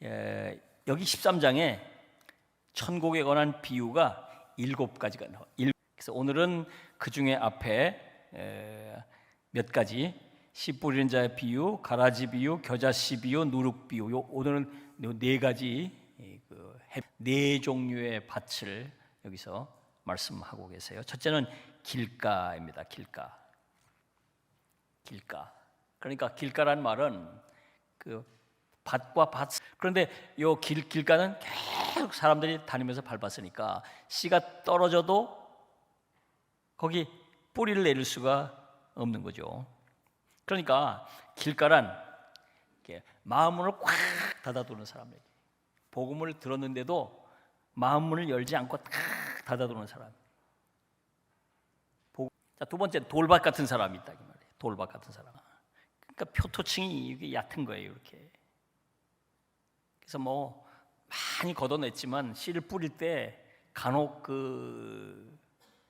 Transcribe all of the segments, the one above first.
여기 13장에 천국에 관한 비유가 7가지가 나와요. 그래서 오늘은 그 중에 앞에 몇 가지, 씨 뿌리는 자의 비유, 가라지 비유, 겨자씨 비유, 누룩 비유, 오늘은 4가지, 네 종류의 밭을 여기서 말씀하고 계세요. 첫째는 길가입니다. 길가. 그러니까 길가란 말은 그 밭과 밭. 그런데 요 길가는 계속 사람들이 다니면서 밟았으니까 씨가 떨어져도 거기 뿌리를 내릴 수가 없는 거죠. 그러니까 길가란 마음문을 꽉 닫아두는 사람에게, 복음을 들었는데도 마음문을 열지 않고 탁 닫아두는 사람. 자, 두 번째, 돌밭 같은 사람이 있다 이 말이에요. 돌밭 같은 사람. 그러니까 표토층이 이게 얕은 거예요, 이렇게. 그래서 뭐 많이 걷어냈지만 씨를 뿌릴 때 간혹 그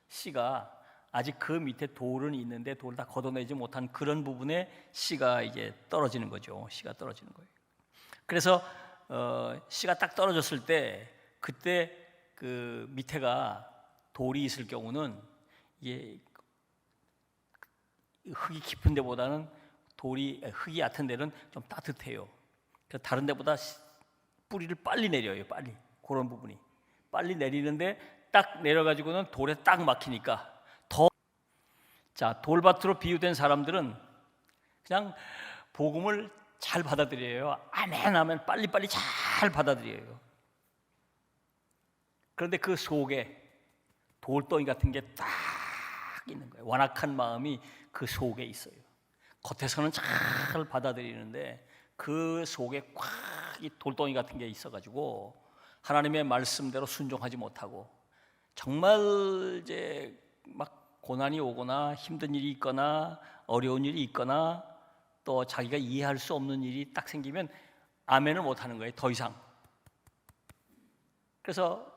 씨가 아직 그 밑에 돌은 있는데 돌을 다 걷어내지 못한 그런 부분에 씨가 이제 떨어지는 거죠. 씨가 떨어지는 거예요. 그래서 씨가 딱 떨어졌을 때 그때 그 밑에가 돌이 있을 경우는 이게 흙이 깊은 데보다는 흙이 얕은 데는 좀 따뜻해요. 그래서 다른 데보다 뿌리를 빨리 내려요. 빨리. 그런 부분이 빨리 내리는데 딱 내려가지고는 돌에 딱 막히니까 더. 자, 돌밭으로 비유된 사람들은 그냥 복음을 잘 받아들여요. 아멘 하면 빨리빨리 잘 받아들여요. 그런데 그 속에 돌덩이 같은 게 딱 있는 거예요. 완악한 마음이 그 속에 있어요. 겉에서는 잘 받아들이는데 그 속에 꽉 이 돌덩이 같은 게 있어가지고 하나님의 말씀대로 순종하지 못하고 정말 이제 막 고난이 오거나 힘든 일이 있거나 어려운 일이 있거나 또 자기가 이해할 수 없는 일이 딱 생기면 아멘을 못하는 거예요. 더 이상. 그래서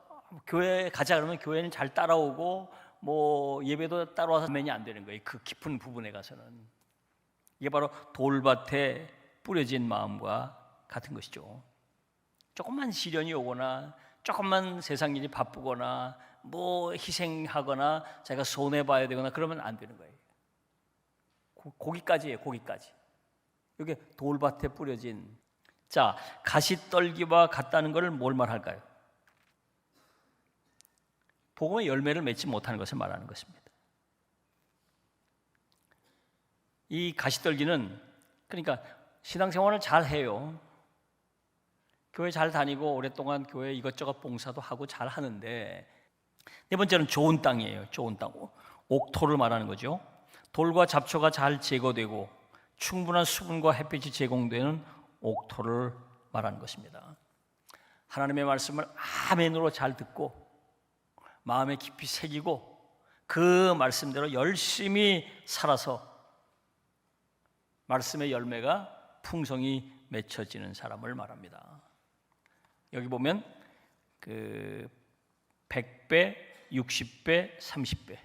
교회 가자 그러면 교회는 잘 따라오고 뭐 예배도 따라와서 아멘이 안 되는 거예요. 그 깊은 부분에 가서는. 이게 바로 돌밭에 뿌려진 마음과 같은 것이죠. 조금만 시련이 오거나 조금만 세상 일이 바쁘거나 뭐 희생하거나 자기가 손해봐야 되거나 그러면 안 되는 거예요. 거기까지예요. 거기까지. 이게 돌밭에 뿌려진. 자, 가시떨기와 같다는 것을 뭘 말할까요? 복음의 열매를 맺지 못하는 것을 말하는 것입니다. 이 가시떨기는 그러니까 신앙생활을 잘 해요. 교회 잘 다니고 오랫동안 교회 이것저것 봉사도 하고 잘 하는데, 네 번째는 좋은 땅이에요. 좋은 땅. 옥토를 말하는 거죠. 돌과 잡초가 잘 제거되고 충분한 수분과 햇빛이 제공되는 옥토를 말하는 것입니다. 하나님의 말씀을 아멘으로 잘 듣고 마음에 깊이 새기고 그 말씀대로 열심히 살아서 말씀의 열매가 풍성히 맺혀지는 사람을 말합니다. 여기 보면 그 100배, 60배, 30배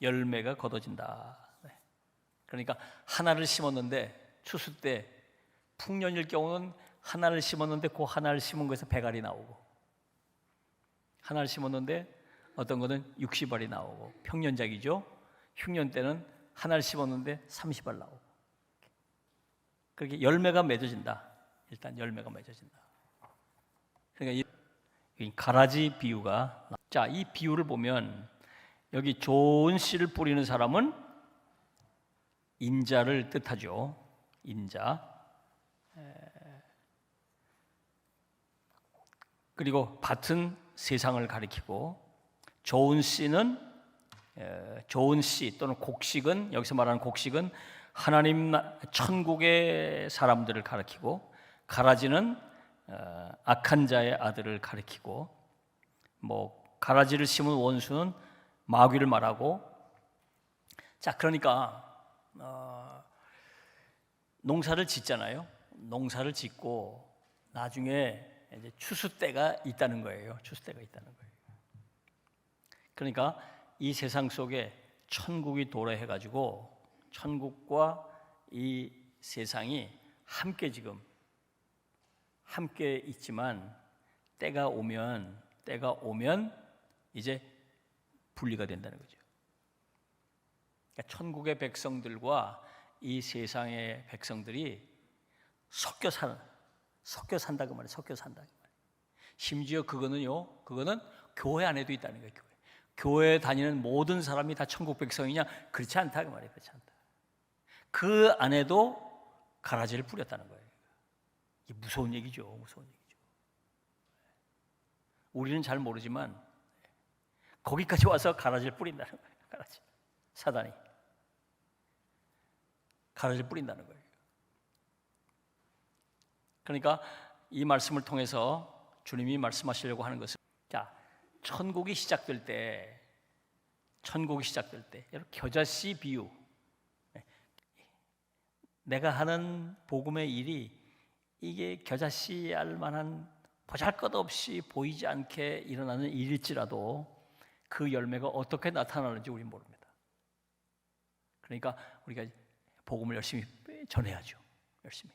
열매가 거둬진다. 그러니까 하나를 심었는데 추수 때 풍년일 경우는 하나를 심었는데 그 하나를 심은 거에서 100알이 나오고, 하나를 심었는데 어떤 거는 60알이 나오고, 평년작이죠. 흉년 때는 하나를 심었는데 30알 나오고. 그렇게 열매가 맺어진다. 일단 열매가 맺어진다. 그러니까 이 가라지 비유가, 자, 이 비유를 보면 여기 좋은 씨를 뿌리는 사람은 인자를 뜻하죠. 인자. 그리고 밭은 세상을 가리키고, 좋은 씨는 좋은 씨 또는 곡식은, 여기서 말하는 곡식은 하나님 천국의 사람들을 가리키고, 가라지는 악한 자의 아들을 가리키고, 뭐 가라지를 심은 원수는 마귀를 말하고. 자, 그러니까 농사를 짓잖아요. 농사를 짓고 나중에 이제 추수 때가 있다는 거예요. 추수 때가 있다는 거예요. 그러니까 이 세상 속에 천국이 도래해 가지고 천국과 이 세상이 함께 지금 함께 있지만 때가 오면 이제 분리가 된다는 거죠. 그러니까 천국의 백성들과 이 세상의 백성들이 섞여 산다 그 말이에요. 섞여 산다 그 말이에요. 심지어 그거는 교회 안에도 있다는 거예요. 교회에 다니는 모든 사람이 다 천국 백성이냐? 그렇지 않다 그 말이에요. 그렇지 않다. 그 안에도 가라지를 뿌렸다는 거예요. 이게 무서운 얘기죠. 무서운 얘기죠. 우리는 잘 모르지만 거기까지 와서 가라지를 뿌린다는 거예요. 가라지. 사단이 가라지를 뿌린다는 거예요. 그러니까 이 말씀을 통해서 주님이 말씀하시려고 하는 것은, 자, 천국이 시작될 때 여러분, 겨자씨 비유, 내가 하는 복음의 일이 이게 겨자씨 알 만한 보잘것없이 보이지 않게 일어나는 일일지라도 그 열매가 어떻게 나타나는지 우리는 모릅니다. 그러니까 우리가 복음을 열심히 전해야죠. 열심히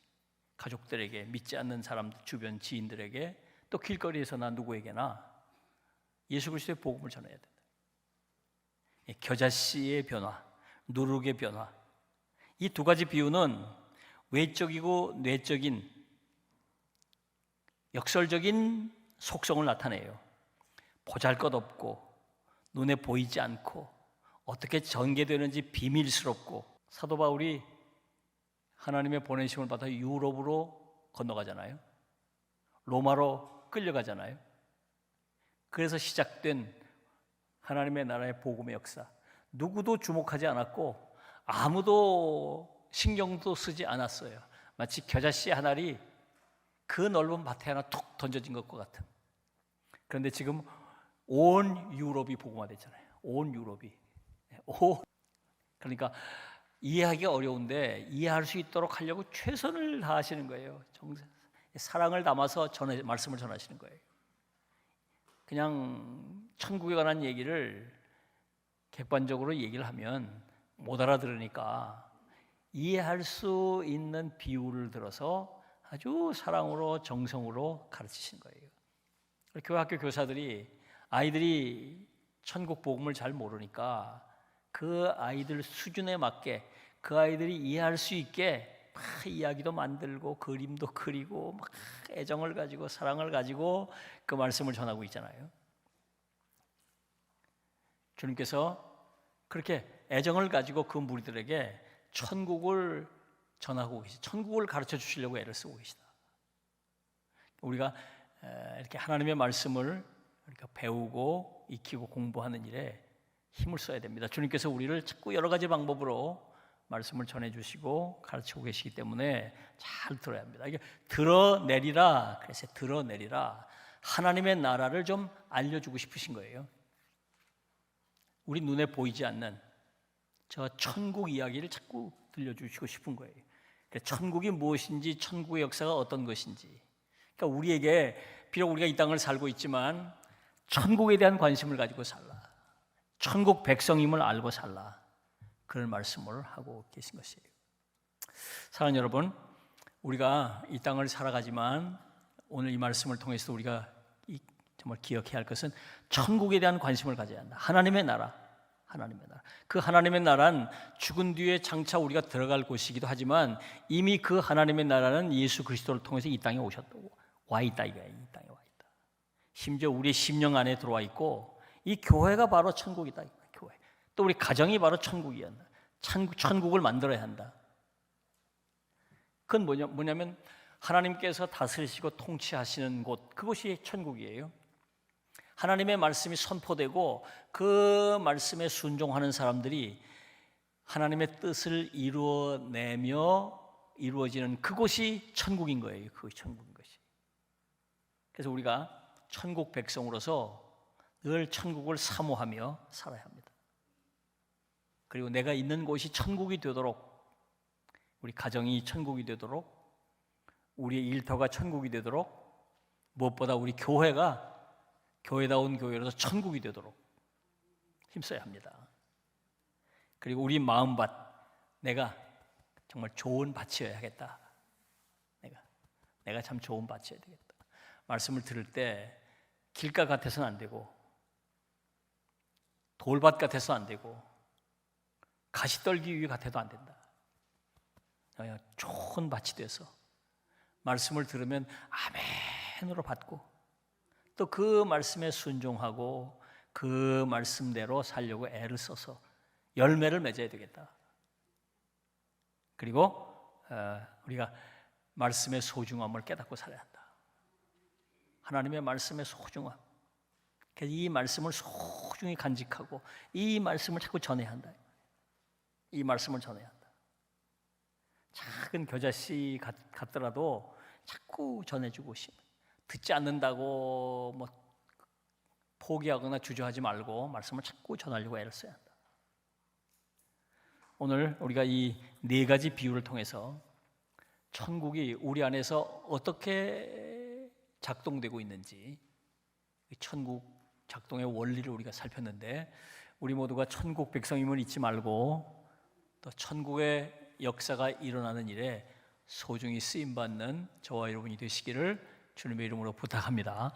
가족들에게, 믿지 않는 사람들, 주변 지인들에게, 또 길거리에서나 누구에게나 예수 그리스도의 복음을 전해야 된다. 겨자씨의 변화, 누룩의 변화, 이 두 가지 비유는 외적이고 내적인 역설적인 속성을 나타내요. 보잘것없고 눈에 보이지 않고 어떻게 전개되는지 비밀스럽고, 사도 바울이 하나님의 보내심을 받아 유럽으로 건너가잖아요. 로마로 끌려가잖아요. 그래서 시작된 하나님의 나라의 복음의 역사, 누구도 주목하지 않았고 아무도 신경도 쓰지 않았어요. 마치 겨자씨 한 알이 그 넓은 밭에 하나 툭 던져진 것과 같은. 그런데 지금 온 유럽이 복음화됐잖아요. 온 유럽이. 그러니까 이해하기가 어려운데 이해할 수 있도록 하려고 최선을 다하시는 거예요. 사랑을 담아서 말씀을 전하시는 거예요. 그냥 천국에 관한 얘기를 객관적으로 얘기를 하면 못 알아들으니까 이해할 수 있는 비유를 들어서 아주 사랑으로 정성으로 가르치신 거예요. 교회 학교 교사들이 아이들이 천국 복음을 잘 모르니까 그 아이들 수준에 맞게 그 아이들이 이해할 수 있게 막 이야기도 만들고 그림도 그리고 막 애정을 가지고 사랑을 가지고 그 말씀을 전하고 있잖아요. 주님께서 그렇게 애정을 가지고 그 무리들에게 천국을 전하고 계시다. 천국을 가르쳐 주시려고 애를 쓰고 계시다. 우리가 이렇게 하나님의 말씀을 우리가 배우고 익히고 공부하는 일에 힘을 써야 됩니다. 주님께서 우리를 자꾸 여러 가지 방법으로 말씀을 전해주시고 가르치고 계시기 때문에 잘 들어야 합니다. 이게 드러내리라, 그래서 드러내리라, 하나님의 나라를 좀 알려주고 싶으신 거예요. 우리 눈에 보이지 않는 저 천국 이야기를 자꾸 들려주시고 싶은 거예요. 천국이 무엇인지, 천국의 역사가 어떤 것인지. 그러니까 우리에게, 비록 우리가 이 땅을 살고 있지만 천국에 대한 관심을 가지고 살라, 천국 백성임을 알고 살라, 그런 말씀을 하고 계신 것이에요. 사랑하는 여러분, 우리가 이 땅을 살아가지만 오늘 이 말씀을 통해서 우리가 정말 기억해야 할 것은 천국에 대한 관심을 가져야 한다. 하나님의 나라, 하나님의 나라. 그 하나님의 나라는 죽은 뒤에 장차 우리가 들어갈 곳이기도 하지만 이미 그 하나님의 나라는 예수 그리스도를 통해서 이 땅에 오셨다고 와 있다 이거야. 이 땅에 와 있다. 심지어 우리의 심령 안에 들어와 있고 이 교회가 바로 천국이다. 교회. 또 우리 가정이 바로 천국이야. 천국을 만들어야 한다. 그건 뭐냐면 하나님께서 다스리시고 통치하시는 곳, 그것이 천국이에요. 하나님의 말씀이 선포되고 그 말씀에 순종하는 사람들이 하나님의 뜻을 이루어내며 이루어지는 그곳이 천국인 거예요. 그것이 천국인 것이. 그래서 우리가 천국 백성으로서 늘 천국을 사모하며 살아야 합니다. 그리고 내가 있는 곳이 천국이 되도록, 우리 가정이 천국이 되도록, 우리의 일터가 천국이 되도록, 무엇보다 우리 교회가 교회다운 교회로서 천국이 되도록 힘써야 합니다. 그리고 우리 마음밭, 내가 정말 좋은 밭이어야겠다. 내가 내가 참 좋은 밭이어야 되겠다. 말씀을 들을 때 길가 같아서는 안 되고 돌밭 같아서 안 되고 가시떨기 위 같아도 안 된다. 좋은 밭이 돼서 말씀을 들으면 아멘으로 받고 또 그 말씀에 순종하고 그 말씀대로 살려고 애를 써서 열매를 맺어야 되겠다. 그리고 우리가 말씀의 소중함을 깨닫고 살아야 한다. 하나님의 말씀의 소중함. 이 말씀을 소중히 간직하고 이 말씀을 자꾸 전해야 한다. 이 말씀을 전해야 한다. 작은 겨자씨 같더라도 자꾸 전해주고 싶어. 듣지 않는다고 뭐 포기하거나 주저하지 말고 말씀을 자꾸 전하려고 애를 써야 한다. 오늘 우리가 이 네 가지 비유를 통해서 천국이 우리 안에서 어떻게 작동되고 있는지, 천국 작동의 원리를 우리가 살폈는데, 우리 모두가 천국 백성임을 잊지 말고 또 천국의 역사가 일어나는 일에 소중히 쓰임받는 저와 여러분이 되시기를 주님의 이름으로 부탁합니다.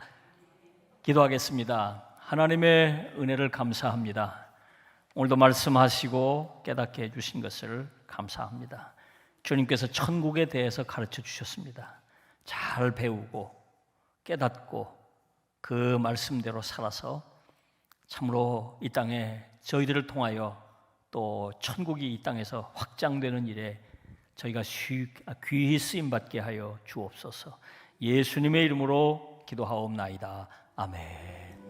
기도하겠습니다. 하나님의 은혜를 감사합니다. 오늘도 말씀하시고 깨닫게 해주신 것을 감사합니다. 주님께서 천국에 대해서 가르쳐 주셨습니다. 잘 배우고 깨닫고 그 말씀대로 살아서 참으로 이 땅에 저희들을 통하여 또 천국이 이 땅에서 확장되는 일에 저희가 귀히 쓰임받게 하여 주옵소서. 예수님의 이름으로 기도하옵나이다. 아멘.